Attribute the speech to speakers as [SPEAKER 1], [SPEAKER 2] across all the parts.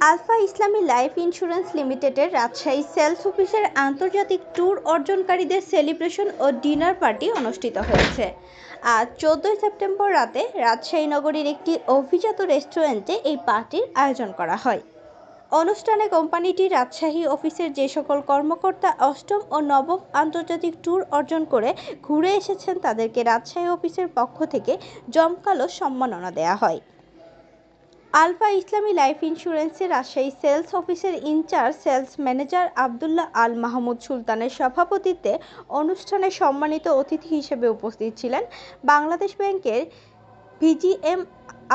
[SPEAKER 1] Alpha ইসলামী life insurance লিমিটেডের Rajshahi sales অফিসের আন্তর্জাতিক ট্যুর অর্জনকারীদের সেলিব্রেশন ও ডিনার পার্টি অনুষ্ঠিত হয়েছে। আজ 14 সেপ্টেম্বর রাতে রাজশাহী নগরীর একটি অভিজাত রেস্টুরেন্টে এই পার্টির আয়োজন করা হয়। অনুষ্ঠানে কোম্পানিটির রাজশাহী অফিসের যে সকল কর্মকর্তা অষ্টম ও নবম আন্তর্জাতিক ট্যুর অর্জন করে ঘুরে এসেছেন তাদেরকে রাজশাহী অফিসের পক্ষ থেকে জমকালো সম্মাননা দেওয়া হয়। আলফা ইসলামী লাইফ ইন্স্যুরেন্সের রাজশাহী সেলস অফিসের in charge sales manager Abdullah Al Mahmud সুলতানের সভাপতিত্বে অনুষ্ঠানে সম্মানিত অতিথি হিসেবে উপস্থিত ছিলেন বাংলাদেশ ব্যাংকের ভিজিএম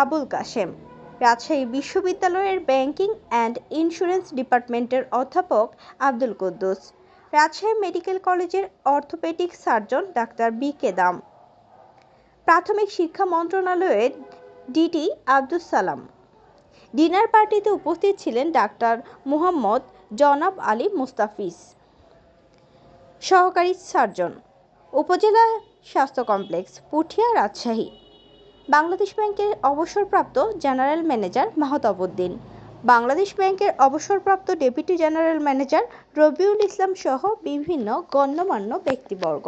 [SPEAKER 1] আবুল কাশেম, রাজশাহী বিশ্ববিদ্যালয়ের ব্যাংকিং অ্যান্ড ইন্স্যুরেন্স ডিপার্টমেন্টের অধ্যাপক আব্দুল কুদ্দুস, রাজশাহী মেডিকেল কলেজের অর্থোপেডিক সার্জন ডাক্তার বি.কে. দাম, প্রাথমিক শিক্ষা মন্ত্রণালয়ের ডিডি আব্দুস সালাম। ডিনার পার্টিতে উপস্থিত ছিলেন ডাক্তার মুহাম্মদ জনাব আলী মুস্তাফিজ, সহকারী সার্জন, উপজেলা স্বাস্থ্য কমপ্লেক্স, পুঠিয়া, রাজশাহী, বাংলাদেশ ব্যাংকের অবসরপ্রাপ্ত জেনারেল ম্যানেজার মাহতাব উদ্দিন, বাংলাদেশ ব্যাংকের অবসরপ্রাপ্ত deputy general manager Rabiul Islam সহ বিভিন্ন গণ্যমান্য ব্যক্তিবর্গ।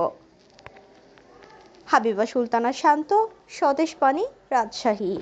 [SPEAKER 1] হাবিবা সুলতানা শান্ত, স্বদেশ বাণী, রাজশাহী।